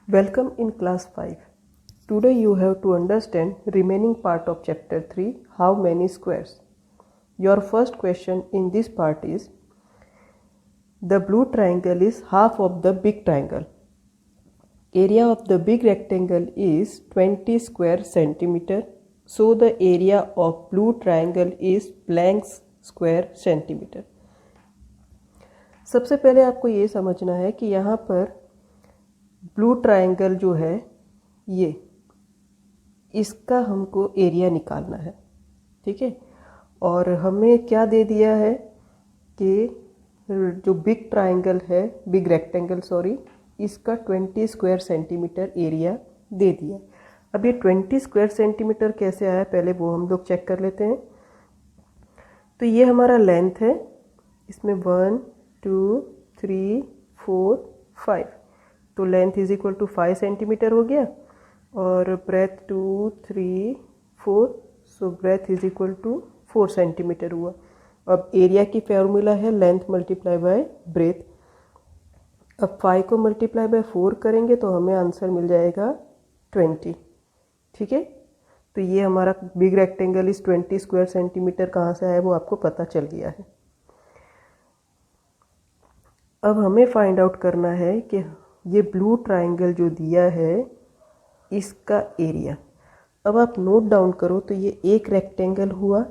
Welcome in class 5. Today you have to understand remaining part of chapter 3, how many squares. Your first question in this part is, the blue triangle is half of the big triangle. Area of the big rectangle is 20 square centimeter. So the area of blue triangle is blank square centimeter. सबसे पहले आपको ये समझना है कि यहाँ पर blue triangle जो है ये इसका हमको एरिया निकालना है, ठीक है। और हमें क्या दे दिया है कि जो बिग ट्रायंगल है, बिग रेक्टेंगल सॉरी, इसका 20 स्क्वायर सेंटीमीटर एरिया दे दिया। अब ये 20 स्क्वायर सेंटीमीटर कैसे आया पहले वो हम लोग चेक कर लेते हैं। तो ये हमारा लेंथ है, इसमें 1 2 3 4 5, तो length is equal to 5 centimetre हो गया। और breadth 2 3 4, so breadth is equal to 4 centimetre हुआ। अब एरिया की फॉर्मूला है लेंथ मल्टीप्लाई बाय ब्रेथ। अब 5 को मल्टीप्लाई बाय 4 करेंगे तो हमें आंसर मिल जाएगा 20, ठीक है। तो ये हमारा बिग रेक्टेंगल इस 20 स्क्वायर सेंटीमीटर कहाँ से आया वो आपको पता चल गया है। अब हमें फाइंड आउट करना है कि ये ब्लू ट्रायंगल जो दिया है इसका एरिया। अब आप नोट डाउन करो तो ये एक रेक्टेंगल हुआ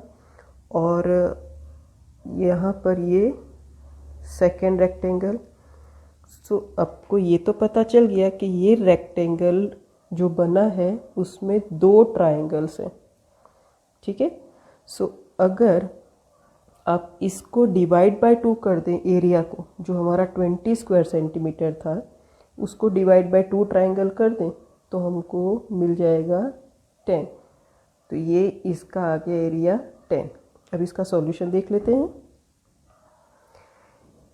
और यहाँ पर ये सेकेंड रेक्टेंगल। सो आपको ये तो पता चल गया कि ये रेक्टेंगल जो बना है उसमें 2 ट्रायंगल्स हैं, ठीक है। सो अगर आप इसको डिवाइड बाय 2 कर दें, एरिया को जो हमारा 20 स्क्वायर सेंटीमीटर था उसको डिवाइड बाय 2 ट्रायंगल कर दें तो हमको मिल जाएगा 10। तो ये इसका आ गया एरिया 10। अब इसका सॉल्यूशन देख लेते हैं।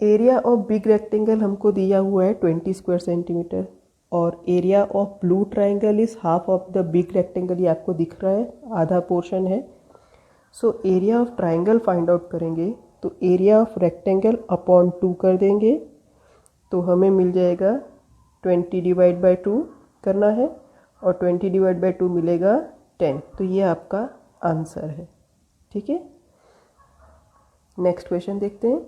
एरिया ऑफ बिग रेक्टेंगल हमको दिया हुआ है 20 स्क्वायर सेंटीमीटर और area of blue triangle is half of the big rectangle, ये आपको दिख रहा है, आधा पोर्शन है। सो area of triangle find out करेंगे तो एरिया ऑफ रेक्टेंगल अपॉन 2 कर देंगे तो हमें मिल जाएगा 20 डिवाइड बाय 2 करना है और 20 डिवाइड बाय 2 मिलेगा 10। तो ये आपका आंसर है, ठीक है। नेक्स्ट क्वेश्चन देखते हैं।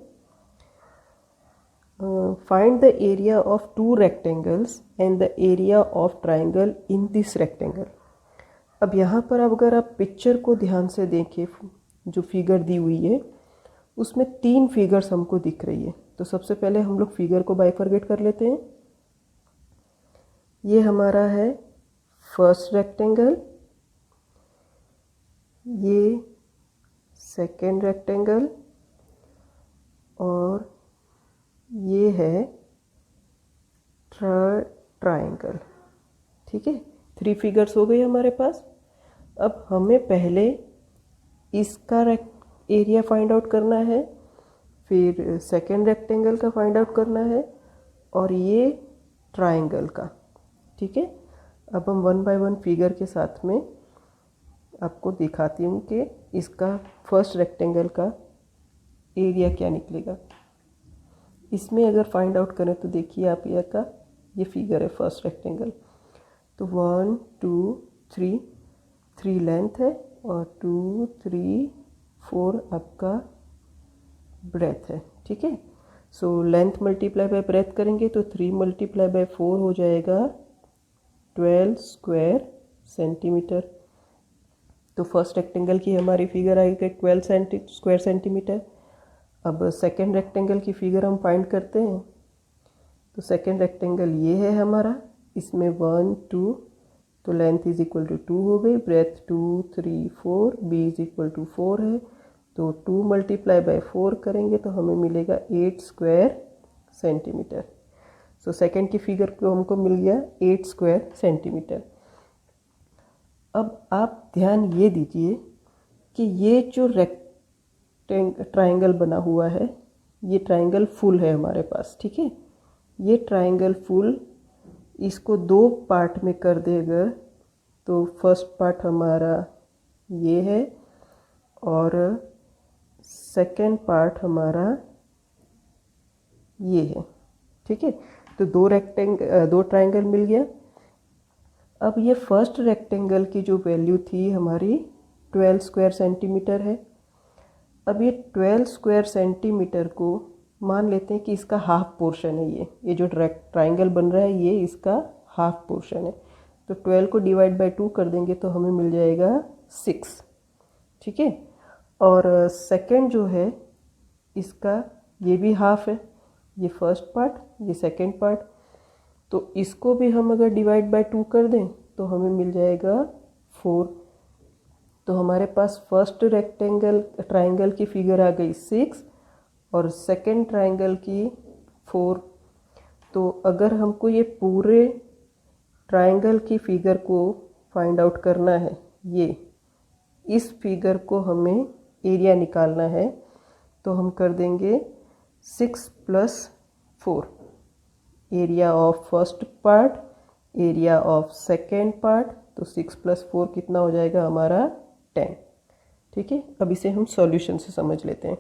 Find the area of 2 rectangles and the area of triangle in this rectangle. अब यहाँ पर अगर आप पिक्चर को ध्यान से देखें, जो फिगर दी हुई है उसमें 3 फिगर्स हमको दिख रही है। तो सबसे पहले हम लोग फिगर को बाइफरगेट कर लेते हैं। ये हमारा है फर्स्ट रेक्टेंगल, ये सेकेंड रेक्टेंगल और ये है थर्ड ट्रायंगल, ठीक है। 3 फिगर्स हो गई हमारे पास। अब हमें पहले इसका एरिया फाइंड आउट करना है, फिर सेकेंड रेक्टेंगल का फाइंड आउट करना है और ये ट्रायंगल का, ठीक है। अब हम 1 बाय 1 फिगर के साथ में आपको दिखाती हूँ कि इसका फर्स्ट रेक्टेंगल का एरिया क्या निकलेगा। इसमें अगर फाइंड आउट करें तो देखिए आप ये फिगर है फर्स्ट रेक्टेंगल। तो 1 2 3, 3 लेंथ है और 2 3 4 आपका ब्रेथ है, ठीक है। So length multiply by breath करेंगे तो 3 मल्टीप्लाई बाय 4 हो जाएगा 12 स्क्वायर सेंटीमीटर। तो फर्स्ट रेक्टेंगल की हमारी फिगर आएगी 12 स्क्वायर सेंटीमीटर। अब सेकेंड रेक्टेंगल की फिगर हम फाइंड करते हैं। तो सेकेंड रेक्टेंगल ये है हमारा, इसमें 1 2, तो लेंथ इज इक्वल टू 2 हो गई, breadth 2 3 4, B is equal to 4 है। तो 2 मल्टीप्लाई बाय 4 करेंगे तो हमें मिलेगा 8 स्क्वायर सेंटीमीटर। सो सेकेंड की फिगर को हमको मिल गया 8 स्क्वायर सेंटीमीटर। अब आप ध्यान ये दीजिए कि ये जो ट्रायंगल बना हुआ है ये ट्रायंगल फुल है हमारे पास, ठीक है। ये ट्रायंगल फुल, इसको 2 पार्ट में कर देगा तो फर्स्ट पार्ट हमारा ये है और सेकेंड पार्ट हमारा ये है, ठीक है। तो 2 ट्रायंगल मिल गया। अब ये फर्स्ट रेक्टेंगल की जो वैल्यू थी हमारी 12 स्क्वायर सेंटीमीटर है। अब ये 12 स्क्वायर सेंटीमीटर को मान लेते हैं कि इसका हाफ पोर्शन है। ये जो ट्राइंगल बन रहा है ये इसका हाफ पोर्शन है। तो 12 को डिवाइड बाय 2 कर देंगे तो हमें मिल जाएगा 6। ठीक है। और सेकंड जो है इसका ये भी हाफ है, ये फर्स्ट पार्ट ये सेकंड पार्ट, तो इसको भी हम अगर डिवाइड बाय 2 कर दें तो हमें मिल जाएगा 4। तो हमारे पास फर्स्ट ट्राइंगल की फिगर आ गई 6 और सेकंड ट्राइंगल की 4। तो अगर हमको ये पूरे ट्राइंगल की फिगर को फाइंड आउट करना है, ये इस फिगर को हमें एरिया निकालना है, तो हम कर देंगे 6 + 4, area of first part, area of second part. तो 6 + 4 कितना हो जाएगा हमारा 10। ठीक है। अब इसे हम सॉल्यूशन से समझ लेते हैं।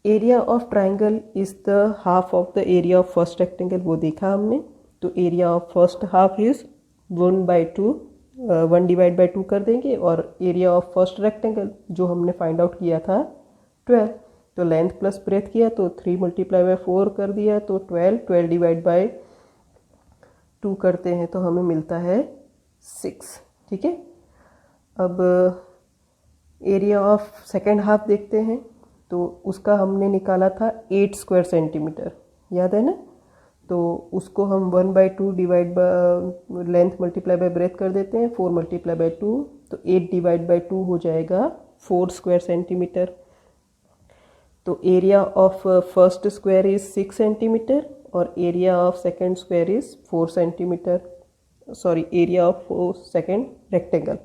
Area of triangle is the half of the area of first rectangle, वो देखा हमने। तो area of first half is 1 divide by 2 कर देंगे, और एरिया ऑफ फर्स्ट रेक्टेंगल जो हमने फाइंड आउट किया था 12, तो लेंथ प्लस ब्रेथ किया तो 3 × 4 कर दिया, तो 12 डिवाइड बाय 2 करते हैं तो हमें मिलता है 6। ठीक है। अब एरिया ऑफ सेकेंड हाफ देखते हैं, तो उसका हमने निकाला था 8 स्क्वायर सेंटीमीटर, याद है ना। तो उसको हम 1/2 divide by length multiply by breath कर देते हैं, 4 × 2, तो 8 डिवाइड बाय 2 हो जाएगा 4 स्क्वायर सेंटीमीटर। तो area of first square is 6 centimetre और area of second square is 4 centimetre, sorry area of second rectangle.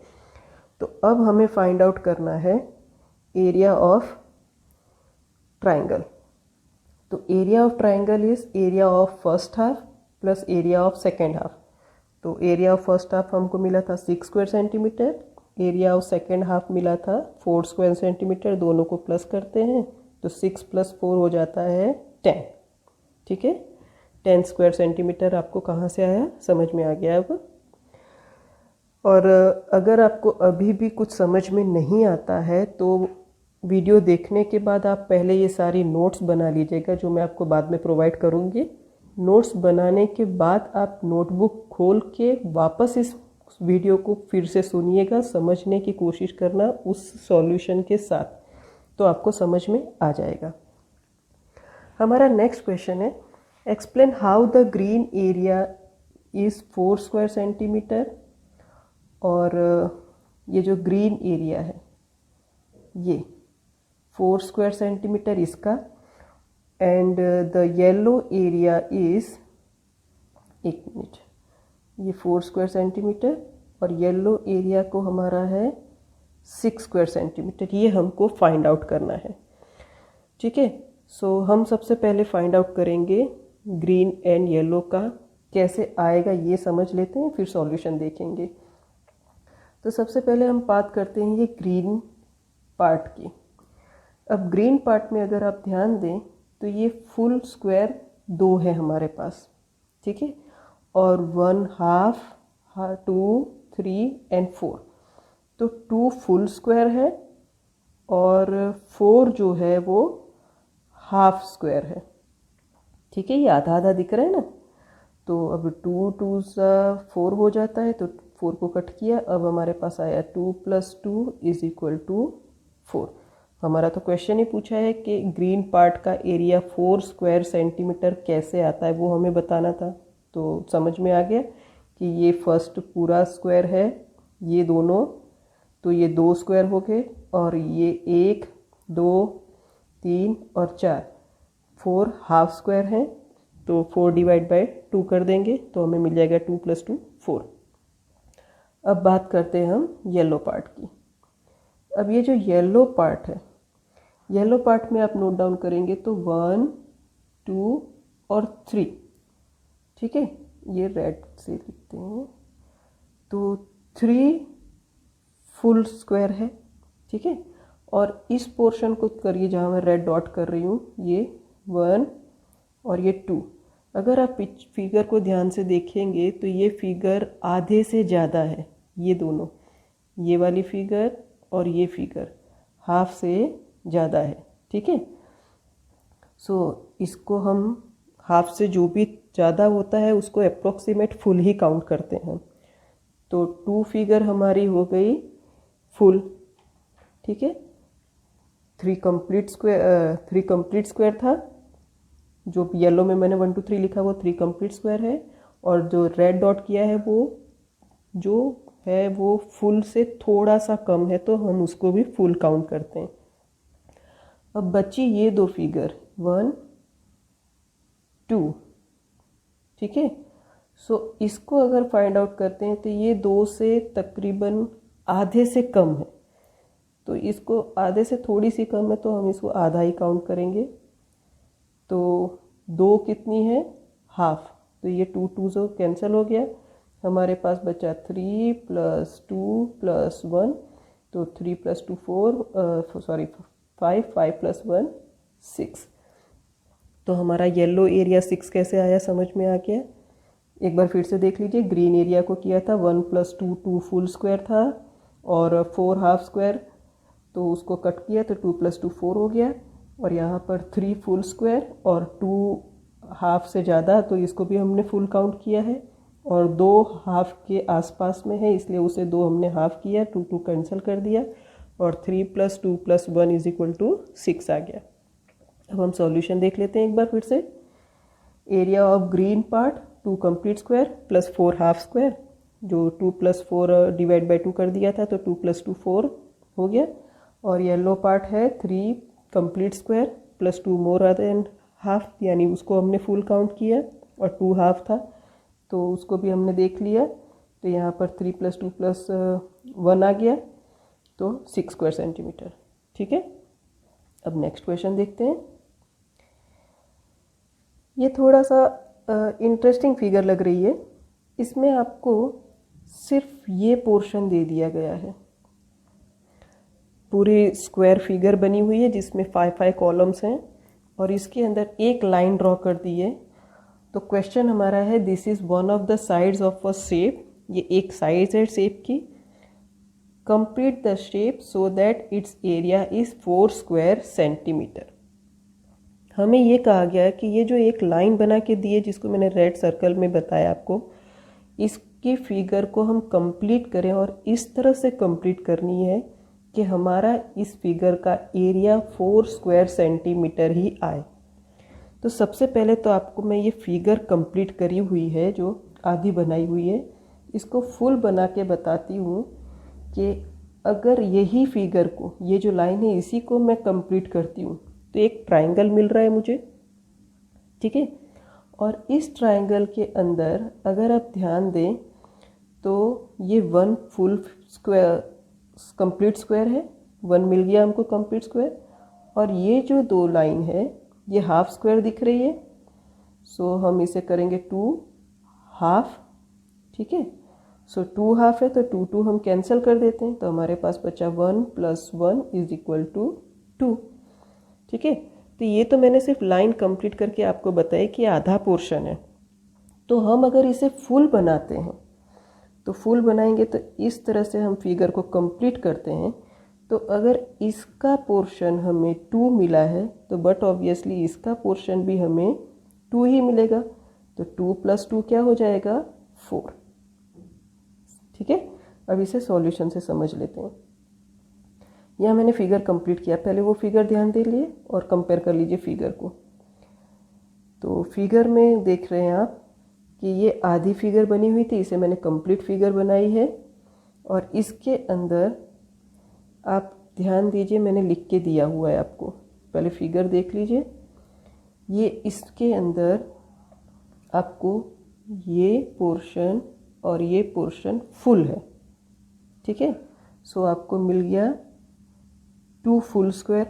तो अब हमें फाइंड आउट करना है एरिया ऑफ ट्राइंगल। तो area of triangle is area of first half plus area of second half. तो area of first half हमको मिला था 6 square centimetre, area of second half मिला था 4 स्क्वायर सेंटीमीटर, दोनों को प्लस करते हैं तो 6 + 4 हो जाता है 10। ठीक है। 10 स्क्वायर सेंटीमीटर आपको कहाँ से आया, समझ में आ गया अब। और अगर आपको अभी भी कुछ समझ में नहीं आता है तो वीडियो देखने के बाद आप पहले ये सारी नोट्स बना लीजिएगा, जो मैं आपको बाद में प्रोवाइड करूँगी। नोट्स बनाने के बाद आप नोटबुक खोल के वापस इस वीडियो को फिर से सुनिएगा, समझने की कोशिश करना उस सॉल्यूशन के साथ, तो आपको समझ में आ जाएगा। हमारा नेक्स्ट क्वेश्चन है, explain how the green area is 4 square centimetre. और ये जो ग्रीन एरिया है ये 4 स्क्वायर सेंटीमीटर इसका, and the yellow area is, एक मिनट, ये 4 स्क्वायर सेंटीमीटर और येलो एरिया को हमारा है 6 स्क्वायर सेंटीमीटर। ये हमको फाइंड आउट करना है। ठीक है। सो हम सबसे पहले फाइंड आउट करेंगे ग्रीन एंड येलो का, कैसे आएगा ये समझ लेते हैं, फिर सॉल्यूशन देखेंगे। तो सबसे पहले हम बात करते हैं ये ग्रीन पार्ट की। अब ग्रीन पार्ट में अगर आप ध्यान दें तो ये फुल स्क्वायर 2 है हमारे पास। ठीक है। और 1/2, 2, 3 एंड 4, तो 2 फुल स्क्वायर है और 4 जो है वो हाफ स्क्वायर है। ठीक है। ये आधा आधा दिख रहा है ना। तो अब 2 2 4 हो जाता है, तो 4 को कट किया, अब हमारे पास आया 2 + 2 = 4। हमारा तो क्वेश्चन ही पूछा है कि ग्रीन पार्ट का एरिया 4 स्क्वायर सेंटीमीटर कैसे आता है, वो हमें बताना था। तो समझ में आ गया कि ये फर्स्ट पूरा स्क्वायर है, ये दोनों, तो ये 2 स्क्वायर हो गए, और ये 1 2 3 और 4 हाफ स्क्वायर हैं। तो 4 डिवाइड बाय 2 कर देंगे तो हमें मिल जाएगा 2 + 2 4। अब बात करते हैं हम येलो पार्ट की। अब ये जो येलो पार्ट है, येलो पार्ट में आप नोट डाउन करेंगे तो 1 2 और 3। ठीक है। ये रेड से लिखते हैं, तो 3 फुल स्क्वायर है। ठीक है। और इस पोर्शन को करिए जहाँ मैं रेड डॉट कर रही हूँ, ये 1 और ये 2, अगर आप फिगर को ध्यान से देखेंगे तो ये फिगर आधे से ज़्यादा है, ये दोनों, ये वाली फिगर और ये फिगर हाफ से ज़्यादा है, ठीक है। सो इसको हम हाफ से जो भी ज़्यादा होता है उसको अप्रोक्सीमेट फुल ही काउंट करते हैं। तो 2 फिगर हमारी हो गई फुल, ठीक है। 3 कंप्लीट स्क्वायर था, जो येलो में मैंने 1 2 3 लिखा वो 3 कंप्लीट स्क्वायर है, और जो रेड डॉट किया है वो जो है वो फुल से थोड़ा सा कम है, तो हम उसको भी फुल काउंट करते हैं। अब बची ये 2 फिगर 1 2, ठीक है। सो इसको अगर फाइंड आउट करते हैं तो ये 2 से तकरीबन आधे से कम है, तो इसको आधे से थोड़ी सी कम है तो हम इसको आधा ही काउंट करेंगे। तो 2 कितनी है, हाफ, तो ये 2 2 जो कैंसिल हो गया, हमारे पास बचा 3 + 2 + 1, तो 3 + 2 4 सॉरी 5 5 + 1 6। तो हमारा येलो एरिया 6 कैसे आया समझ में आ गया। एक बार फिर से देख लीजिए, ग्रीन एरिया को किया था 1 + 2 2 फुल स्क्वायर था और 4 हाफ स्क्वायर, तो उसको कट किया तो 2 + 2 4 हो गया, और यहाँ पर 3 फुल स्क्वायर और 2 हाफ से ज़्यादा, तो इसको भी हमने फुल काउंट किया है, और 2 हाफ के आसपास में है इसलिए उसे 2 हमने हाफ किया, 2 2 कैंसिल कर दिया, और 3 + 2 + 1 = 6 आ गया। अब हम सॉल्यूशन देख लेते हैं एक बार फिर से। Area of green part 2 complete square + 4 half square, जो 2 + 4 डिवाइड बाई 2 कर दिया था तो 2 + 2 4 हो गया, और येलो पार्ट है 3 complete square + 2 more than half, यानी उसको हमने फुल काउंट किया, और 2 हाफ था तो उसको भी हमने देख लिया, तो यहाँ पर 3 + 2 + 1 आ गया, तो 6 स्क्वायर सेंटीमीटर, ठीक है। अब नेक्स्ट क्वेश्चन देखते हैं। ये थोड़ा सा इंटरेस्टिंग फिगर लग रही है, इसमें आपको सिर्फ ये पोर्शन दे दिया गया है, पूरी स्क्वायर फिगर बनी हुई है जिसमें 5 5 कॉलम्स हैं, और इसके अंदर एक लाइन ड्रॉ कर दी है। तो क्वेश्चन हमारा है, this is one of the sides of a shape, ये एक साइड है शेप की, complete the shape so that it's area is 4 square centimetre. हमें ये कहा गया है कि ये जो एक लाइन बना के दी है जिसको मैंने रेड सर्कल में बताया आपको, इसकी फिगर को हम कंप्लीट करें, और इस तरह से कंप्लीट करनी है कि हमारा इस फिगर का एरिया 4 स्क्वायर सेंटीमीटर ही आए। तो सबसे पहले तो आपको मैं ये फिगर कंप्लीट करी हुई है जो आधी बनाई हुई है, इसको फुल बना के बताती हूँ कि अगर यही फिगर को, ये जो लाइन है इसी को मैं कंप्लीट करती हूँ तो एक ट्रायंगल मिल रहा है मुझे, ठीक है। और इस ट्रायंगल के अंदर अगर आप ध्यान दें तो ये 1 फुल स्क्वायर कंप्लीट स्क्वायर है, 1 मिल गया हमको कंप्लीट स्क्वायर, और ये जो 2 लाइन है ये हाफ स्क्वायर दिख रही है, सो हम इसे करेंगे 2 हाफ, ठीक है। सो 2 हाफ है तो 2 2 हम कैंसिल कर देते हैं, तो हमारे पास बचा 1 + 1 = 2, ठीक है। तो ये तो मैंने सिर्फ लाइन कंप्लीट करके आपको बताया कि आधा पोर्शन है। तो हम अगर इसे फुल बनाते हैं, तो फुल बनाएंगे तो इस तरह से हम फिगर को कंप्लीट करते हैं। तो अगर इसका पोर्शन हमें 2 मिला है तो बट ऑब्वियसली इसका पोर्शन भी हमें 2 ही मिलेगा, तो 2 + 2 क्या हो जाएगा 4, ठीक है। अब इसे सॉल्यूशन से समझ लेते हैं। यहाँ मैंने फिगर कंप्लीट किया, पहले वो फिगर ध्यान दे लिए और कंपेयर कर लीजिए फिगर को। तो फिगर में देख रहे हैं आप कि ये आधी फिगर बनी हुई थी, इसे मैंने कंप्लीट फिगर बनाई है, और इसके अंदर आप ध्यान दीजिए मैंने लिख के दिया हुआ है आपको, पहले फिगर देख लीजिए। ये इसके अंदर आपको ये पोर्शन और ये पोर्शन फुल है, ठीक है। सो आपको मिल गया 2 फुल स्क्वायर,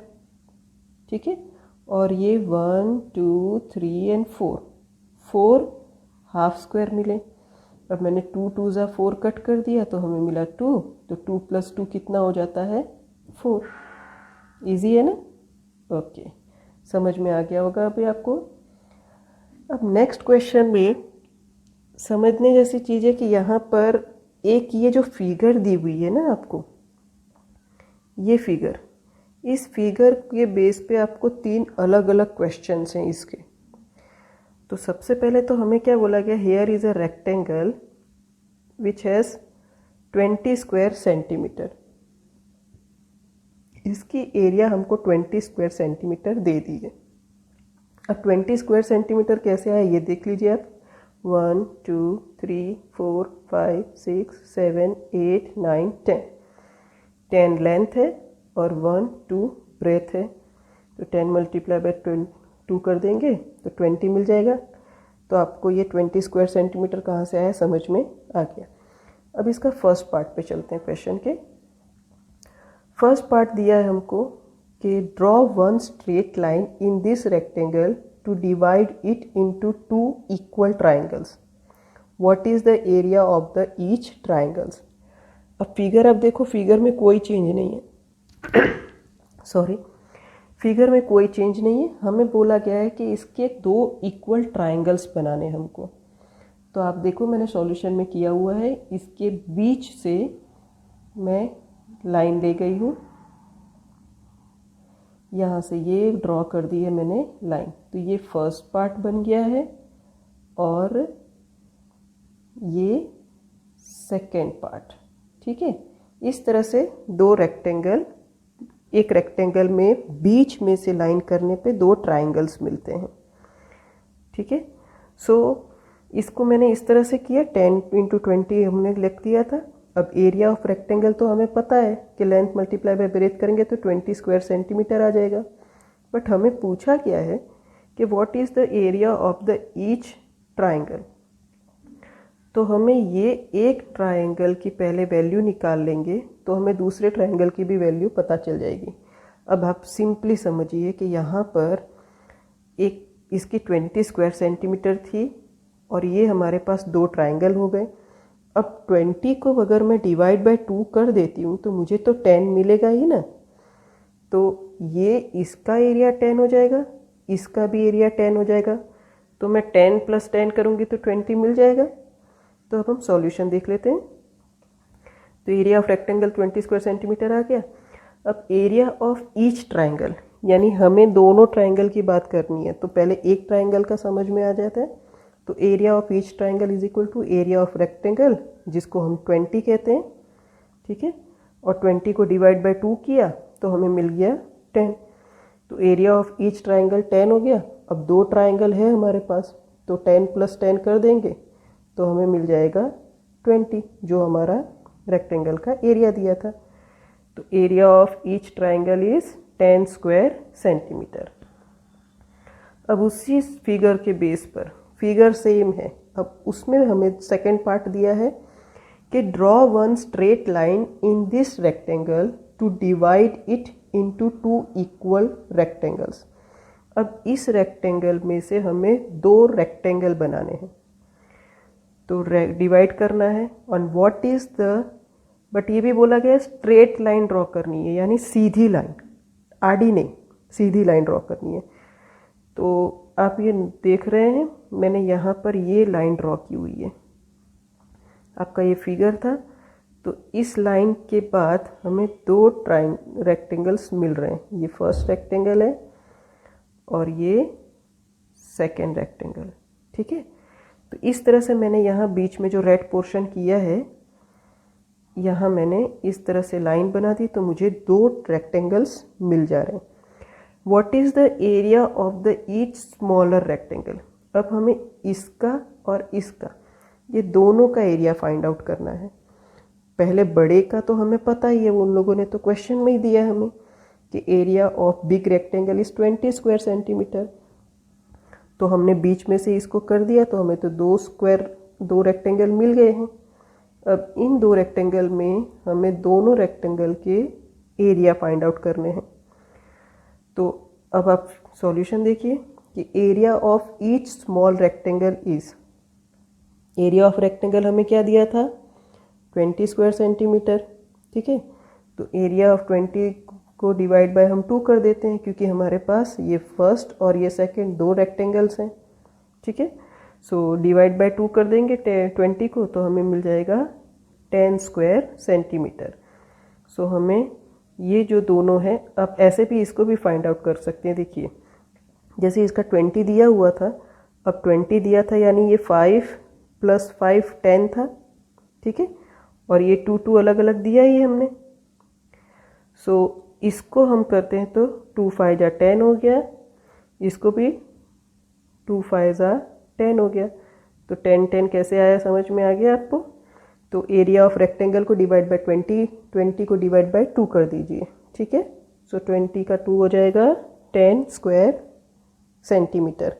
ठीक है, और ये 1 2 3 एंड 4 हाफ स्क्वायर मिले। अब मैंने 2 2 ज़ा 4 कट कर दिया तो हमें मिला 2, तो 2 + 2 कितना हो जाता है 4। इजी है ना, ओके, समझ में आ गया होगा अभी आपको। अब नेक्स्ट क्वेश्चन में समझने जैसी चीज़ है कि यहाँ पर एक ये जो फिगर दी हुई है ना आपको, ये फिगर, इस फिगर के बेस पे आपको 3 अलग अलग क्वेश्चंस हैं इसके। तो सबसे पहले तो हमें क्या बोला गया, here is a rectangle which has 20 square centimetre. इसकी एरिया हमको 20 स्क्वायर सेंटीमीटर दे दी है। अब 20 स्क्वायर सेंटीमीटर कैसे आया ये देख लीजिए आप। 1 2 3 4 5 6 7 8 9 10 10 लेंथ है और 1 2 ब्रेथ है। तो 10 मल्टीप्लाई बाय 2 कर देंगे तो 20 मिल जाएगा। तो आपको ये 20 स्क्वायर सेंटीमीटर कहाँ से आया समझ में आ गया। अब इसका फर्स्ट पार्ट पे चलते हैं क्वेश्चन के। फर्स्ट पार्ट दिया है हमको कि draw one straight line in this rectangle to divide it into 2 equal triangles. What is the area of the each triangles. अब फिगर आप देखो, फिगर में कोई चेंज नहीं है सॉरी, फिगर में कोई चेंज नहीं है। हमें बोला गया है कि इसके 2 इक्वल ट्राइंगल्स बनाने हमको। तो आप देखो मैंने सॉल्यूशन में किया हुआ है, इसके बीच से मैं लाइन ले गई हूँ, यहाँ से ये ड्रॉ कर दी है मैंने लाइन। तो ये फर्स्ट पार्ट बन गया है और ये सेकेंड पार्ट। ठीक है, इस तरह से 2 रेक्टेंगल, एक रेक्टेंगल में बीच में से लाइन करने पे 2 ट्राइंगल्स मिलते हैं। ठीक है, सो इसको मैंने इस तरह से किया, 10 × 20 हमने लिख दिया था। अब एरिया ऑफ रेक्टेंगल तो हमें पता है कि लेंथ मल्टीप्लाई बाय ब्रेथ करेंगे तो 20 स्क्वायर सेंटीमीटर आ जाएगा। बट हमें पूछा क्या है कि what is the area of the each triangle. तो हमें ये एक ट्राइंगल की पहले वैल्यू निकाल लेंगे तो हमें दूसरे ट्राइंगल की भी वैल्यू पता चल जाएगी। अब आप सिंपली समझिए कि यहाँ पर एक इसकी 20 स्क्वायर सेंटीमीटर थी और ये हमारे पास 2 ट्राइंगल हो गए। अब 20 को अगर मैं डिवाइड बाय 2 कर देती हूँ तो मुझे तो 10 मिलेगा ही ना। तो ये इसका एरिया 10 हो जाएगा, इसका भी एरिया 10 हो जाएगा। तो मैं 10 + 10 करूँगी तो 20 मिल जाएगा। तो अब हम सॉल्यूशन देख लेते हैं। तो area of rectangle 20 square centimetre आ गया। अब एरिया ऑफ ईच ट्राइंगल, यानी हमें दोनों ट्राइंगल की बात करनी है तो पहले एक ट्राइंगल का समझ में आ जाता है। तो area of each triangle is equal to area of rectangle, जिसको हम 20 कहते हैं। ठीक है, और 20 को डिवाइड बाय 2 किया तो हमें मिल गया 10। तो एरिया ऑफ ईच ट्राइंगल 10 हो गया। अब 2 ट्राइंगल है हमारे पास तो 10 + 10 कर देंगे तो हमें मिल जाएगा 20, जो हमारा रेक्टेंगल का एरिया दिया था। तो area of each triangle is 10 square centimetre. अब उसी फिगर के बेस पर, फिगर सेम है, अब उसमें हमें सेकेंड पार्ट दिया है कि draw one straight line in this rectangle to divide it into 2 equal rectangles. अब इस रेक्टेंगल में से हमें 2 रेक्टेंगल बनाने हैं तो डिवाइड करना है on what is the, but ये भी बोला गया स्ट्रेट लाइन ड्रॉ करनी है, यानी सीधी लाइन, आड़ी नहीं, सीधी लाइन ड्रॉ करनी है। तो आप ये देख रहे हैं मैंने यहाँ पर ये लाइन ड्रॉ की हुई है, आपका ये फिगर था। तो इस लाइन के बाद हमें 2 रेक्टेंगल्स मिल रहे हैं। ये फर्स्ट रेक्टेंगल है और ये सेकेंड रेक्टेंगल। ठीक है, तो इस तरह से मैंने यहाँ बीच में जो रेड पोर्शन किया है, यहाँ मैंने इस तरह से लाइन बना दी तो मुझे 2 रेक्टेंगल्स मिल जा रहे हैं। What is the area of the each smaller rectangle. अब हमें इसका और इसका, ये दोनों का एरिया फाइंड आउट करना है। पहले बड़े का तो हमें पता ही है, वो उन लोगों ने तो क्वेश्चन में ही दिया हमें कि area of big rectangle is 20 square centimetre. तो हमने बीच में से इसको कर दिया तो हमें तो 2 रेक्टेंगल मिल गए हैं। अब इन 2 रेक्टेंगल में हमें दोनों रेक्टेंगल के एरिया फाइंड आउट करने हैं। तो अब आप सॉल्यूशन देखिए कि area of each small rectangle is, area of rectangle हमें क्या दिया था 20 स्क्वायर सेंटीमीटर। ठीक है, तो एरिया ऑफ 20 को डिवाइड बाय हम 2 कर देते हैं क्योंकि हमारे पास ये फर्स्ट और ये सेकंड 2 रेक्टेंगल्स हैं। ठीक है। सो डिवाइड बाय 2 कर देंगे 20 को, तो हमें मिल जाएगा 10 स्क्वायर सेंटीमीटर। सो हमें ये जो दोनों हैं, आप ऐसे भी इसको भी फाइंड आउट कर सकते हैं। देखिए जैसे इसका 20 दिया हुआ था, अब 20 दिया था यानी ये 5 + 5 10 था, ठीक है। और ये 2 अलग अलग दिया ही हमने। सो इसको हम करते हैं तो 2 5 जा 10 हो गया, इसको भी 2 5 जा 10 हो गया। तो 10 10 कैसे आया, समझ में आ गया आपको। तो एरिया ऑफ रेक्टेंगल को डिवाइड बाय 20, 20 को डिवाइड बाय 2 कर दीजिए, ठीक है। सो 20 का 2 हो जाएगा 10 स्क्वायर सेंटीमीटर।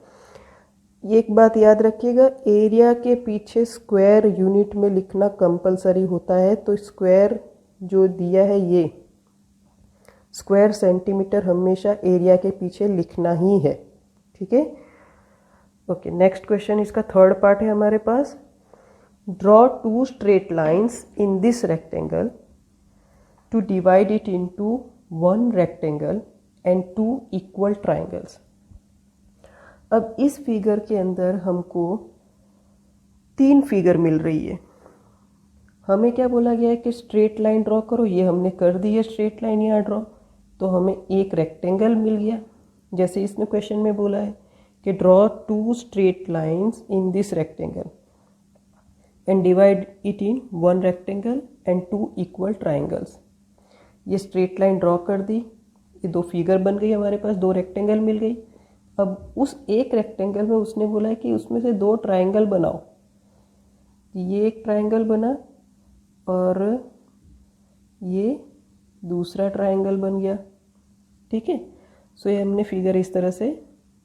ये एक बात याद रखिएगा, एरिया के पीछे स्क्वायर यूनिट में लिखना कंपलसरी होता है। तो स्क्वायर जो दिया है ये स्क्वायर सेंटीमीटर हमेशा एरिया के पीछे लिखना ही है, ठीक है। ओके, नेक्स्ट क्वेश्चन, इसका थर्ड पार्ट है हमारे पास। Draw 2 straight lines in this rectangle to divide it into 1 rectangle and 2 equal triangles. अब इस फिगर के अंदर हमको 3 फिगर मिल रही है। हमें क्या बोला गया है कि स्ट्रेट लाइन ड्रॉ करो, ये हमने कर दी है स्ट्रेट लाइन यहाँ ड्रॉ। तो हमें एक रेक्टेंगल मिल गया, जैसे इसने क्वेश्चन में बोला है कि draw 2 straight lines in this rectangle and divide it in 1 rectangle and 2 equal triangles. ये स्ट्रेट लाइन ड्रॉ कर दी, ये 2 फिगर बन गई हमारे पास, 2 रेक्टेंगल मिल गई। अब उस एक रेक्टेंगल में उसने बोला है कि उसमें से 2 ट्राइंगल बनाओ। ये एक ट्राइंगल बना और ये दूसरा ट्राइंगल बन गया, ठीक है। सो ये हमने फिगर इस तरह से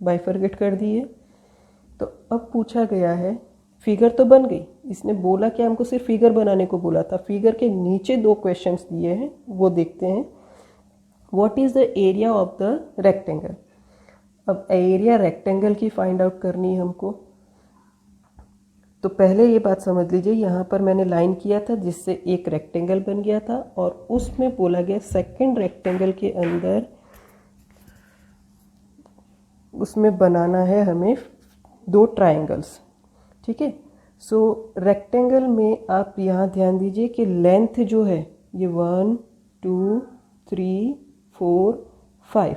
बाइफरकेट कर दी है। तो अब पूछा गया है, फिगर तो बन गई, इसने बोला कि हमको सिर्फ फिगर बनाने को बोला था। फिगर के नीचे 2 क्वेश्चंस दिए हैं, वो देखते हैं। What is the area of the rectangle. अब एरिया रेक्टेंगल की फाइंड आउट करनी है हमको। तो पहले ये बात समझ लीजिए, यहाँ पर मैंने लाइन किया था जिससे एक रेक्टेंगल बन गया था, और उसमें बोला गया सेकंड रेक्टेंगल के अंदर उसमें बनाना है हमें 2 ट्राइंगल्स, ठीक है। सो रेक्टेंगल में आप यहाँ ध्यान दीजिए कि लेंथ जो है ये 1 2 3 4 5,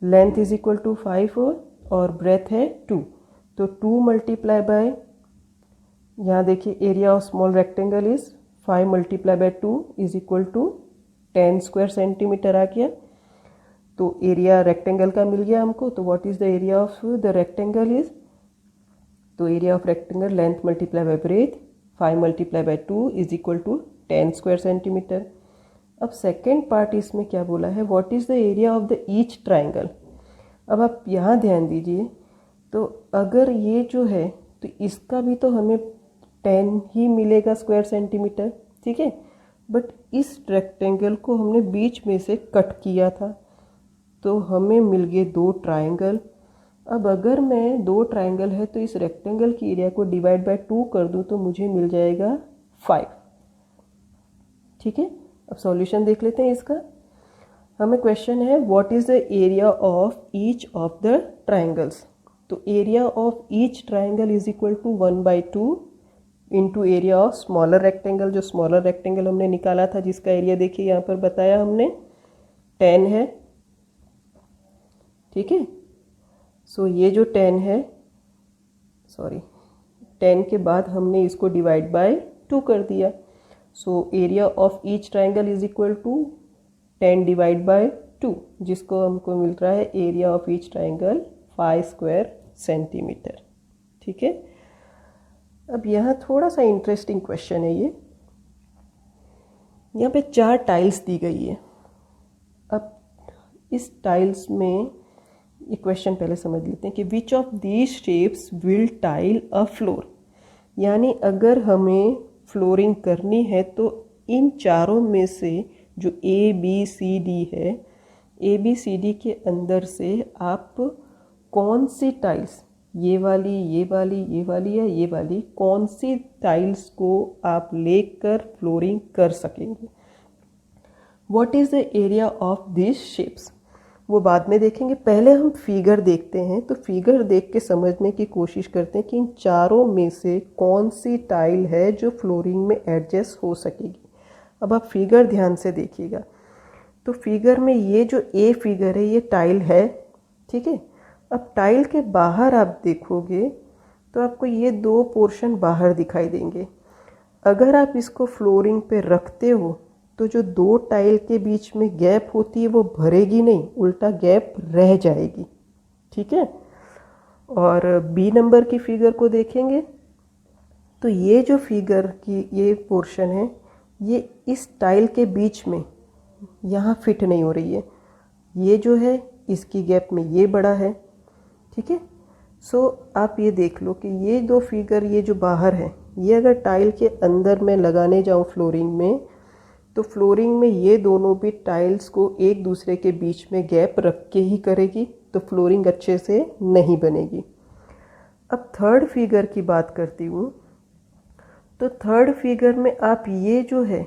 लेंथ इज इक्वल टू 5 और ब्रेथ है 2। तो 2 मल्टीप्लाई बाय, यहाँ देखिए area of small rectangle is 5 multiply by 2 is equal to 10 square centimetre आ गया। तो एरिया रेक्टेंगल का मिल गया हमको। तो what is the area of the rectangle is, तो area of rectangle length multiply by breadth 5 multiply by 2 is equal to 10 square centimetre. अब सेकेंड पार्ट इसमें क्या बोला है, what is the area of the each triangle. अब आप यहाँ ध्यान दीजिए, तो अगर ये जो है तो इसका भी तो हमें 10 ही मिलेगा स्क्वायर सेंटीमीटर, ठीक है। बट इस रेक्टेंगल को हमने बीच में से कट किया था, तो हमें मिल गए 2 ट्राइंगल। अब अगर मैं 2 ट्राइंगल है तो इस रेक्टेंगल की एरिया को डिवाइड बाय 2 कर दूँ तो मुझे मिल जाएगा 5, ठीक है। अब सॉल्यूशन देख लेते हैं इसका। हमें क्वेश्चन है what is the area of each of the triangles. तो area of each triangle is equal to 1/2 into area of smaller rectangle. जो स्मॉलर रेक्टेंगल हमने निकाला था जिसका एरिया देखिए यहाँ पर बताया हमने 10 है, ठीक है। सो ये जो 10 है, 10 के बाद हमने इसको डिवाइड बाय 2 कर दिया। So area of each triangle is equal to 10 divide by 2, जिसको हमको मिल रहा है area of each triangle 5 square centimetre, ठीक है। अब यहाँ थोड़ा सा इंटरेस्टिंग क्वेश्चन है ये। यहाँ पे 4 टाइल्स दी गई है। अब इस टाइल्स में ये क्वेश्चन पहले समझ लेते हैं कि which of these shapes will tile a floor. यानी अगर हमें फ्लोरिंग करनी है तो इन चारों में से जो ए बी सी डी है, ए बी सी डी के अंदर से आप कौन सी टाइल्स, ये वाली ये वाली ये वाली या ये वाली, कौन सी टाइल्स को आप लेकर फ्लोरिंग कर सकेंगे। What is the area of this shapes. वो बाद में देखेंगे। पहले हम फिगर देखते हैं। तो फिगर देख के समझने की कोशिश करते हैं कि इन चारों में से कौन सी टाइल है जो फ्लोरिंग में एडजस्ट हो सकेगी। अब आप फिगर ध्यान से देखिएगा। तो फिगर में ये जो ए फिगर है ये टाइल है, ठीक है। अब टाइल के बाहर आप देखोगे तो आपको ये दो पोर्शन बाहर दिखाई देंगे। अगर आप इसको फ्लोरिंग पे रखते हो तो जो दो टाइल के बीच में गैप होती है वो भरेगी नहीं, उल्टा गैप रह जाएगी, ठीक है। और बी नंबर की फिगर को देखेंगे तो ये जो फिगर की ये पोर्शन है ये इस टाइल के बीच में यहाँ फिट नहीं हो रही है। ये जो है इसकी गैप में ये बड़ा है, ठीक है। सो आप ये देख लो कि ये दो फिगर ये जो बाहर है ये अगर टाइल के अंदर मैं लगाने जाऊँ फ्लोरिंग में तो फ्लोरिंग में ये दोनों भी टाइल्स को एक दूसरे के बीच में गैप रख के ही करेगी, तो फ्लोरिंग अच्छे से नहीं बनेगी। अब थर्ड फिगर की बात करती हूँ। तो थर्ड फिगर में आप ये जो है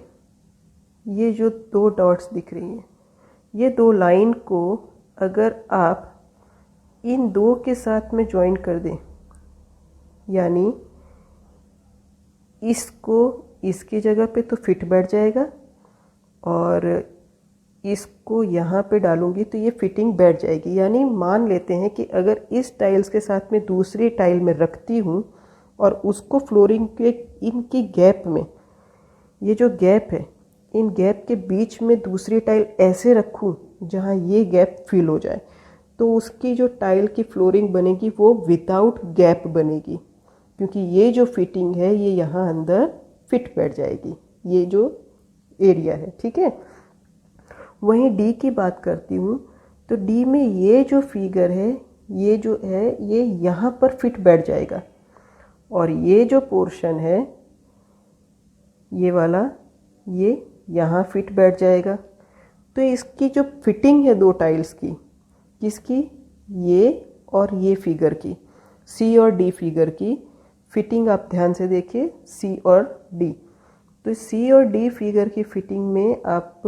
ये जो दो डॉट्स दिख रही हैं ये दो लाइन को अगर आप इन दो के साथ में ज्वाइन कर दें, यानी इसको इसकी जगह पे तो फिट बैठ जाएगा और इसको यहाँ पे डालूंगी तो ये फिटिंग बैठ जाएगी। यानी मान लेते हैं कि अगर इस टाइल्स के साथ में दूसरी टाइल में रखती हूँ और उसको फ्लोरिंग के इनकी गैप में, ये जो गैप है इन गैप के बीच में दूसरी टाइल ऐसे रखूँ जहाँ ये गैप फिल हो जाए, तो उसकी जो टाइल की फ्लोरिंग बनेगी वो विदाउट गैप बनेगी, क्योंकि ये जो फिटिंग है ये यहाँ अंदर फिट बैठ जाएगी, ये जो एरिया है, ठीक है। वहीं डी की बात करती हूँ तो डी में ये जो फिगर है ये जो है ये यहाँ पर फिट बैठ जाएगा और ये जो पोर्शन है ये वाला ये यहाँ फिट बैठ जाएगा। तो इसकी जो फिटिंग है दो टाइल्स की, किसकी, ये और ये फिगर की, सी और डी फिगर की फिटिंग आप ध्यान से देखिए, सी और डी। तो सी और डी फिगर की फिटिंग में आप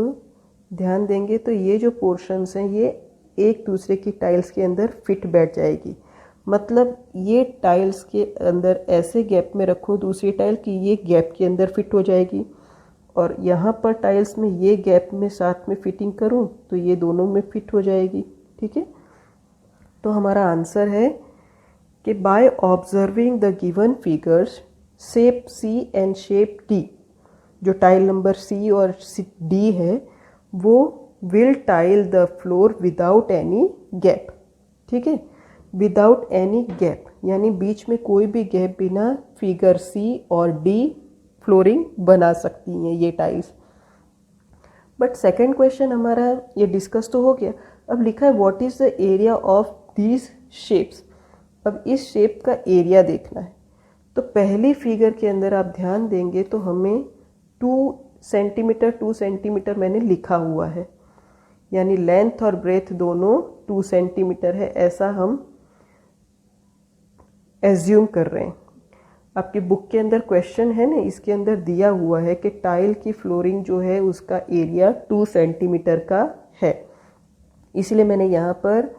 ध्यान देंगे तो ये जो पोर्शंस हैं ये एक दूसरे की टाइल्स के अंदर फिट बैठ जाएगी। मतलब ये टाइल्स के अंदर ऐसे गैप में रखो दूसरी टाइल की ये गैप के अंदर फिट हो जाएगी, और यहाँ पर टाइल्स में ये गैप में साथ में फिटिंग करूँ तो ये दोनों में फिट हो जाएगी, ठीक है। तो हमारा आंसर है कि by observing the given figures shape C and shape D, जो टाइल नंबर सी और डी है वो will tile the floor without any gap, ठीक है। विदाउट एनी गैप यानी बीच में कोई भी गैप बिना फिगर सी और डी फ्लोरिंग बना सकती हैं ये टाइल्स। बट सेकंड क्वेश्चन हमारा ये डिस्कस तो हो गया। अब लिखा है what is the area of these shapes. अब इस शेप का एरिया देखना है। तो पहली फिगर के अंदर आप ध्यान देंगे तो हमें 2 सेंटीमीटर मैंने लिखा हुआ है, यानी लेंथ और ब्रेथ दोनों 2 सेंटीमीटर है, ऐसा हम एज्यूम कर रहे हैं। आपकी बुक के अंदर क्वेश्चन है ना, इसके अंदर दिया हुआ है कि टाइल की फ्लोरिंग जो है उसका एरिया 2 सेंटीमीटर का है, इसलिए मैंने यहाँ पर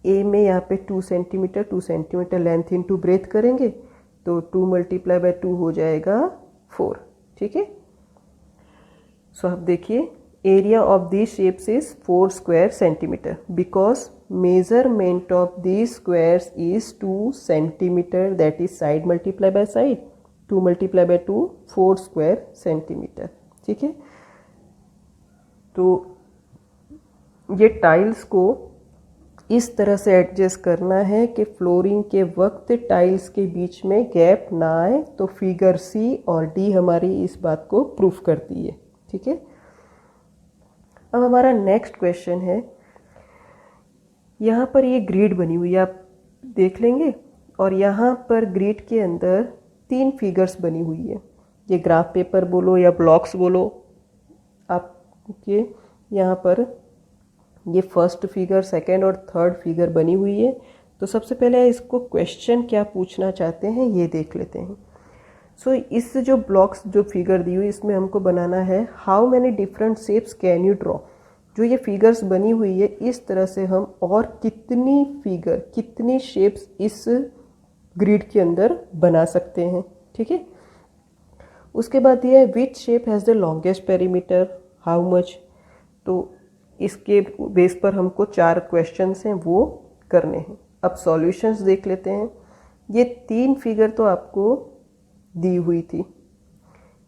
ए में यहाँ पे 2 सेंटीमीटर लेंथ इनटू ब्रेथ करेंगे तो 2 मल्टीप्लाई बाय 2 हो जाएगा 4, ठीक है। सो अब देखिए area of these shapes is 4 square centimetre because measurement of these squares is 2 centimeter, that is side multiply by side, 2 multiply by 2 4 square centimeter, ठीक है। तो ये टाइल्स को इस तरह से एडजस्ट करना है कि फ्लोरिंग के वक्त टाइल्स के बीच में गैप ना आए, तो फिगर सी और डी हमारी इस बात को प्रूफ करती है, ठीक है। अब हमारा नेक्स्ट क्वेश्चन है, यहाँ पर ये ग्रिड बनी हुई है आप देख लेंगे, और यहाँ पर ग्रिड के अंदर 3 फिगर्स बनी हुई है। ये ग्राफ पेपर बोलो या ब्लॉक्स बोलो, आपके यहाँ पर ये फर्स्ट फिगर, सेकंड और थर्ड फिगर बनी हुई है। तो सबसे पहले इसको क्वेश्चन क्या पूछना चाहते हैं ये देख लेते हैं। सो इस जो ब्लॉक्स जो फिगर दी हुई इसमें हमको बनाना है how many different shapes can you draw. जो ये फिगर्स बनी हुई है इस तरह से हम और कितनी फिगर, कितनी शेप्स इस ग्रिड के अंदर बना सकते हैं। ठीक है, उसके बाद ये है which shape has the longest perimeter, how much. तो इसके बेस पर हमको 4 क्वेश्चंस हैं वो करने हैं। अब सॉल्यूशंस देख लेते हैं। ये 3 फिगर तो आपको दी हुई थी,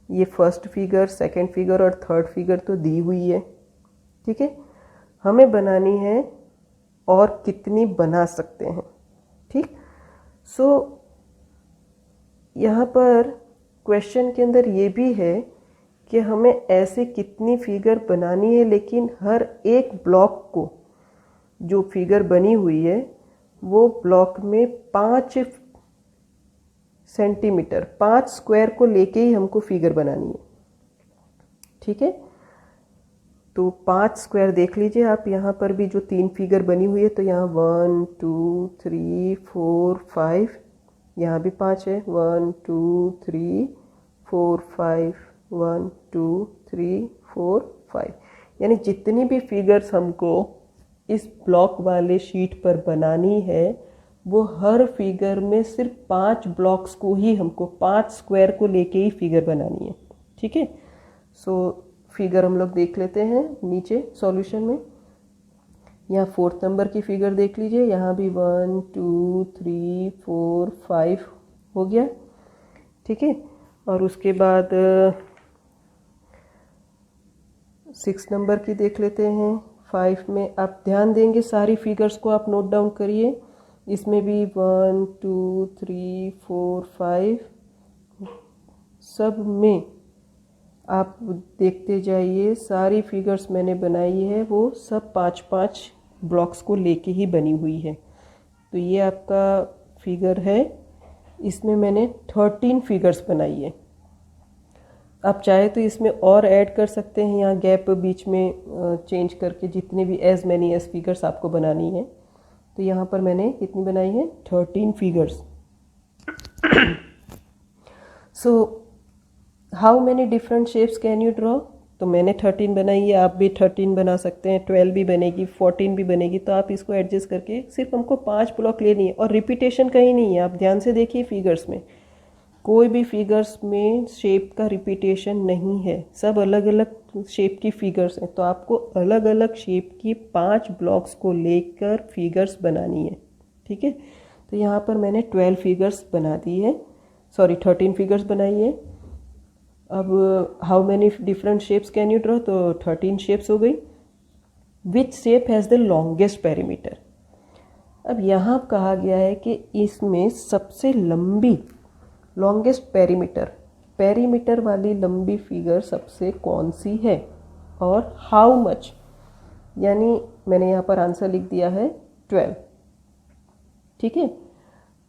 ये फर्स्ट फिगर, सेकंड फिगर और थर्ड फिगर तो दी हुई है। ठीक है, हमें बनानी है और कितनी बना सकते हैं। ठीक, सो यहाँ पर क्वेश्चन के अंदर ये भी है कि हमें ऐसे कितनी फिगर बनानी है, लेकिन हर एक ब्लॉक को, जो फिगर बनी हुई है वो ब्लॉक में 5 सेंटीमीटर, 5 स्क्वायर को लेके ही हमको फिगर बनानी है। ठीक है, तो 5 स्क्वायर देख लीजिए आप। यहाँ पर भी जो 3 फिगर बनी हुई है, तो यहाँ 1 2 3 4 5, यहाँ भी 5 है, 1 2 3 4 5, 1 2 3 4 5, यानी जितनी भी फिगर्स हमको इस ब्लॉक वाले शीट पर बनानी है वो हर फिगर में सिर्फ 5 ब्लॉक्स को ही, हमको 5 स्क्वायर को लेके ही फिगर बनानी है। ठीक है, सो फिगर हम लोग देख लेते हैं नीचे सॉल्यूशन में। यहाँ 4th नंबर की फिगर देख लीजिए, यहाँ भी 1 2 3 4 5 हो गया। ठीक है, और उसके बाद 6 नंबर की देख लेते हैं। 5 में आप ध्यान देंगे, सारी फिगर्स को आप नोट डाउन करिए। इसमें भी 1 2 3 4 5, सब में आप देखते जाइए, सारी फिगर्स मैंने बनाई है वो सब 5-5 ब्लॉक्स को लेके ही बनी हुई है। तो ये आपका फिगर है, इसमें मैंने 13 फिगर्स बनाई है। आप चाहे तो इसमें और ऐड कर सकते हैं, यहाँ गैप बीच में चेंज करके, जितने भी एज मैनी एज फिगर्स आपको बनानी है। तो यहाँ पर मैंने कितनी बनाई है, 13 figures. So how many different shapes can you draw, तो मैंने 13 बनाई है, आप भी 13 बना सकते हैं, 12 भी बनेगी, 14 भी बनेगी। तो आप इसको एडजस्ट करके सिर्फ हमको 5 ब्लॉक लेनी है, और रिपीटेशन कहीं नहीं है। आप ध्यान से देखिए, फिगर्स में कोई भी फिगर्स में शेप का रिपीटेशन नहीं है, सब अलग अलग शेप की फिगर्स हैं। तो आपको अलग अलग शेप की 5 ब्लॉक्स को लेकर फिगर्स बनानी है। ठीक है, तो यहाँ पर मैंने 12 फिगर्स बना दी है, सॉरी 13 फिगर्स बनाई है। अब how many different shapes can you draw, तो 13 शेप्स हो गई। Which shape has the longest perimeter. अब यहाँ कहा गया है कि इसमें सबसे लंबी, लॉन्गेस्ट पेरीमीटर, पेरीमीटर वाली लंबी फिगर सबसे कौन सी है, और हाउ मच, यानी मैंने यहाँ पर आंसर लिख दिया है 12। ठीक है,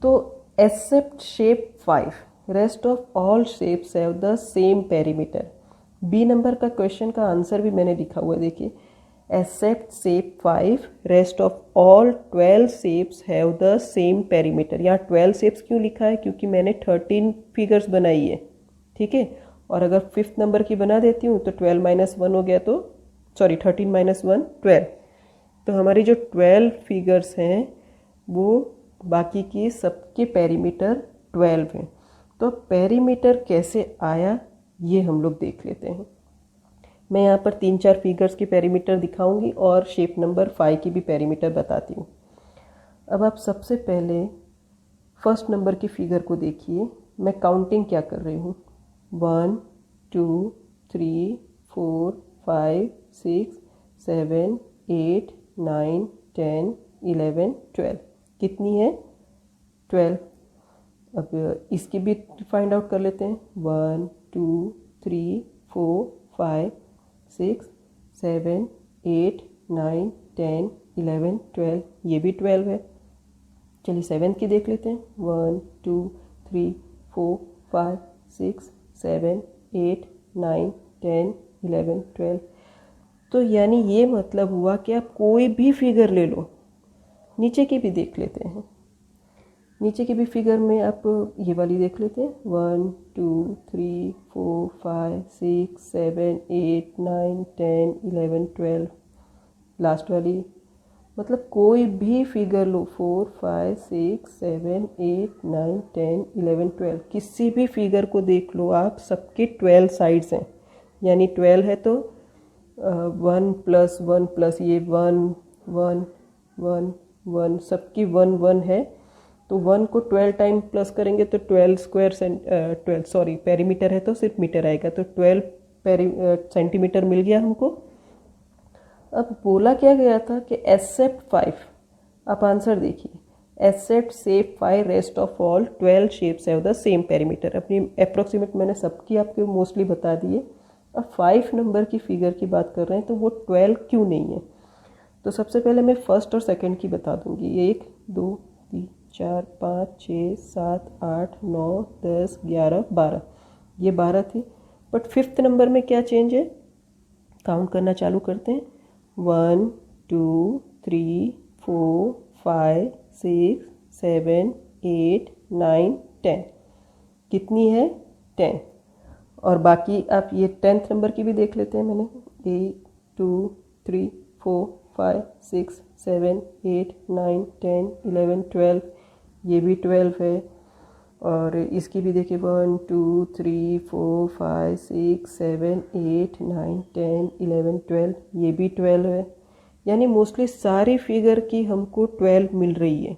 तो except shape 5, rest of all shapes have the same perimeter. B number का क्वेश्चन का आंसर भी मैंने लिखा हुआ है, देखिए, except shape 5, rest of all 12 shapes have the same perimeter. यहाँ 12 शेप्स क्यों लिखा है, क्योंकि मैंने 13 फिगर्स बनाई है। ठीक है, और अगर 5th नंबर की बना देती हूँ तो 12 - 1 हो गया, तो सॉरी 13 - 1 12। तो हमारी जो 12 फिगर्स हैं वो बाकी की सबके पेरीमीटर 12 हैं। तो पेरीमीटर कैसे आया ये हम लोग देख लेते हैं। मैं यहाँ पर 3-4 फिगर्स की पेरीमीटर दिखाऊंगी और शेप नंबर 5 की भी पेरीमीटर बताती हूँ। अब आप सबसे पहले फर्स्ट नंबर की फिगर को देखिए, मैं काउंटिंग क्या कर रही हूँ, 1 2 3 4 5 6 7 8 9 10 11 12, कितनी है, 12। अब इसकी भी फाइंड आउट कर लेते हैं, 1 2 3 4 5 6 7 8 9 10 11 12, ये भी 12 है। चलिए 7th की देख लेते हैं, 1 2 3 4 5 6 7 8 9 10 11 12। तो यानी ये मतलब हुआ कि आप कोई भी फिगर ले लो। नीचे की भी देख लेते हैं, नीचे की भी फिगर में आप ये वाली देख लेते हैं, 1 2 3 4 5 6 7 8 9 10 11 12। लास्ट वाली, मतलब कोई भी फिगर लो, 4 5 6 7 8 9 10 11 12, किसी भी फिगर को देख लो आप, सबके 12 साइड्स हैं, यानी 12 है तो 1 प्लस 1 प्लस ये 1 1 1 1, सबकी 1 1 है, तो 1 को 12 टाइम प्लस करेंगे तो 12 स्क्वायर 12 सॉरी पेरीमीटर है तो सिर्फ मीटर आएगा, तो 12 सेंटीमीटर मिल गया हमको। अब बोला क्या गया था कि एक्सेप्ट 5, आप आंसर देखिए, except shape 5 rest of all 12 shapes have the same perimeter. अपनी अप्रोक्सीमेट मैंने सबकी आपको मोस्टली बता दिए। अब 5 नंबर की फिगर की बात कर रहे हैं तो वो 12 क्यों नहीं है, तो सबसे पहले मैं फर्स्ट और सेकंड की बता दूंगी। 1 2 3 4 5 6 7 8 9 10 11 12, ये 12 थी। बट फिफ्थ नंबर में क्या चेंज है, काउंट करना चालू करते हैं। 1 2 3 4 5 6 7 8 9 10, कितनी है 10। और बाकी आप ये 10th नंबर की भी देख लेते हैं। मैंने 1 2 3 4 5 6 7 8 9 10 11 12, ये भी 12 है। और इसकी भी देखिए 1 2 3 4 5 6 7 8 9 10 11 12, ये भी 12 है। यानी मोस्टली सारी फिगर की हमको 12 मिल रही है,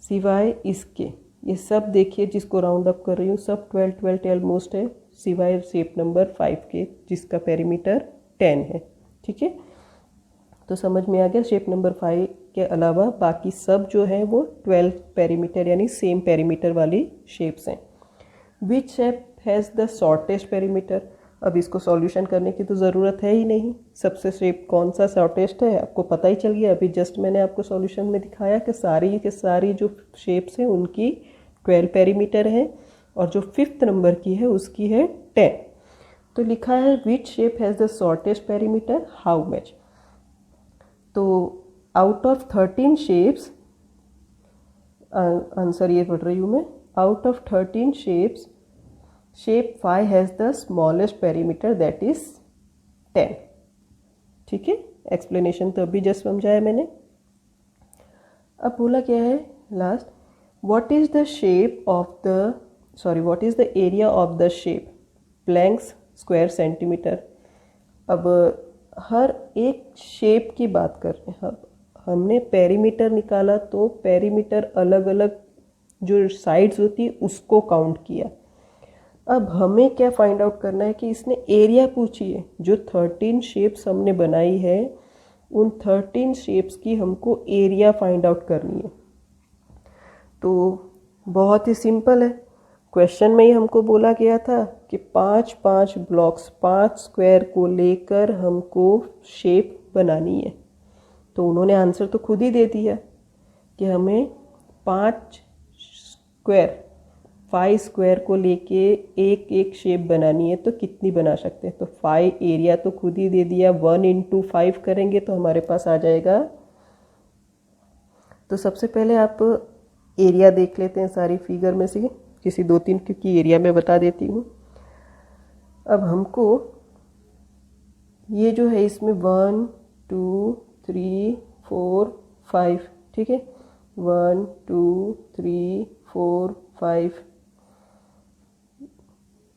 सिवाय इसके। ये सब देखिए जिसको राउंड अप कर रही हूँ सब 12 12 ऑलमोस्ट है, सिवाय शेप नंबर 5 के जिसका पेरीमीटर 10 है। ठीक है, तो समझ में आ गया। शेप नंबर 5 के अलावा बाकी सब जो है वो 12 पेरीमीटर यानी सेम पेरीमीटर वाली शेप्स हैं। Which shape has the shortest perimeter, अब इसको सॉल्यूशन करने की तो ज़रूरत है ही नहीं, सबसे शेप कौन सा शॉर्टेस्ट है आपको पता ही चल गया। अभी जस्ट मैंने आपको सॉल्यूशन में दिखाया कि सारी के सारी जो शेप्स हैं उनकी 12 पेरीमीटर है, और जो फिफ्थ नंबर की है उसकी है 10। तो लिखा है which shape has the shortest perimeter, how much. तो आउट ऑफ 13 शेप्स, आंसर ये पढ़ रही हूँ मैं, out of 13 shapes shape 5 has the smallest perimeter that is 10। ठीक है, एक्सप्लेनेशन तो अभी जस्ट समझाया मैंने। अब बोला क्या है last, what is the shape of the what is the area of the shape blanks square centimetre. अब हर एक शेप की बात कर रहे हैं, हमने पेरीमीटर निकाला तो पेरीमीटर अलग अलग जो साइड्स होती है उसको काउंट किया। अब हमें क्या फाइंड आउट करना है कि इसने एरिया पूछी है, जो 13 शेप्स हमने बनाई है उन 13 शेप्स की हमको एरिया फाइंड आउट करनी है। तो बहुत ही सिंपल है, क्वेश्चन में ही हमको बोला गया था कि 5 ब्लॉक्स 5 स्क्वायर को लेकर हमको शेप बनानी है। तो उन्होंने आंसर तो खुद ही दे दिया कि हमें 5 स्क्वायर को लेके एक एक शेप बनानी है, तो कितनी बना सकते हैं। तो 5 एरिया तो खुद ही दे दिया, 1 × 5 करेंगे तो हमारे पास आ जाएगा। तो सबसे पहले आप एरिया देख लेते हैं सारी फिगर में से, किसी 2-3 की एरिया में बता देती हूँ। अब हमको ये जो है इसमें 1 2 3 4 5, ठीक है, 1 2 3 4 5,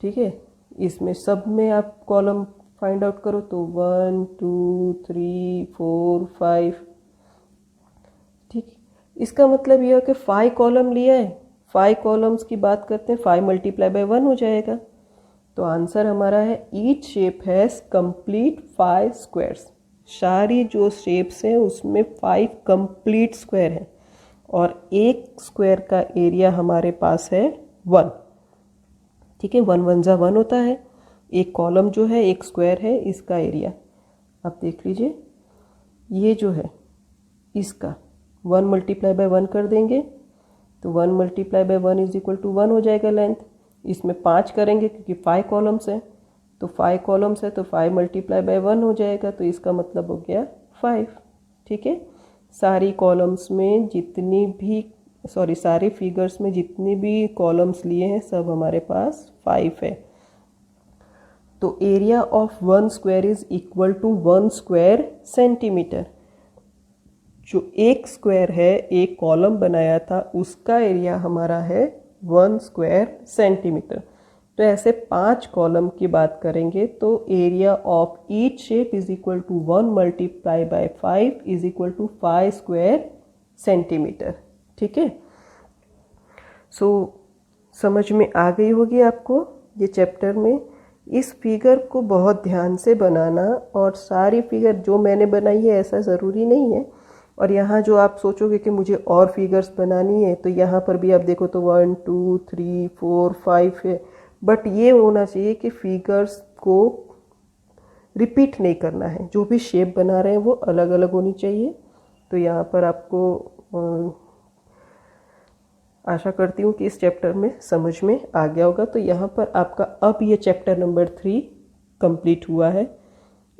ठीक है। इसमें सब में आप कॉलम फाइंड आउट करो तो 1 2 3 4 5, ठीक। इसका मतलब यह है कि 5 कॉलम लिया है, 5 कॉलम्स की बात करते हैं, 5 × 1 हो जाएगा। तो आंसर हमारा है each shape has complete 5 squares. सारी जो शेप्स हैं उसमें 5 कंप्लीट स्क्वायर हैं, और एक स्क्वायर का एरिया हमारे पास है 1, ठीक है। 1 1 = 1 होता है, एक कॉलम जो है एक स्क्वायर है, इसका एरिया आप देख लीजिए। ये जो है इसका 1 × 1 कर देंगे तो 1 × 1 = 1 हो जाएगा लेंथ। इसमें 5 करेंगे क्योंकि 5 कॉलम्स हैं, तो 5 कॉलम्स है तो 5 × 1 हो जाएगा, तो इसका मतलब हो गया 5, ठीक है। सारी कॉलम्स में जितनी भी सारी फिगर्स में जितनी भी कॉलम्स लिए हैं सब हमारे पास 5 है। तो area of 1 square is equal to 1 square centimetre. जो एक स्क्वायर है, एक कॉलम बनाया था, उसका एरिया हमारा है 1 स्क्वायर सेंटीमीटर। तो ऐसे 5 कॉलम की बात करेंगे तो area of each shape is equal to 1 multiply by 5 is equal to 5 square centimetre. ठीक है, सो समझ में आ गई होगी आपको ये चैप्टर में। इस फिगर को बहुत ध्यान से बनाना, और सारी फिगर जो मैंने बनाई है ऐसा ज़रूरी नहीं है। और यहाँ जो आप सोचोगे कि मुझे और फिगर्स बनानी है, तो यहाँ पर भी आप देखो तो 1 2 3 4 5 है, बट ये होना चाहिए कि फिगर्स को रिपीट नहीं करना है। जो भी शेप बना रहे हैं वो अलग अलग होनी चाहिए। तो यहाँ पर आपको आशा करती हूँ कि इस चैप्टर में समझ में आ गया होगा। तो यहाँ पर आपका अब ये चैप्टर नंबर 3 कंप्लीट हुआ है।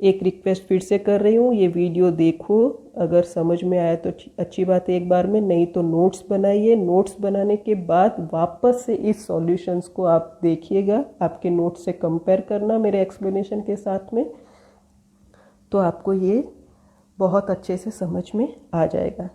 एक रिक्वेस्ट फिर से कर रही हूँ, ये वीडियो देखो, अगर समझ में आया तो अच्छी बात है एक बार में, नहीं तो नोट्स बनाइए। नोट्स बनाने के बाद वापस से इस सॉल्यूशंस को आप देखिएगा, आपके नोट्स से कंपेयर करना मेरे एक्सप्लेनेशन के साथ में, तो आपको ये बहुत अच्छे से समझ में आ जाएगा।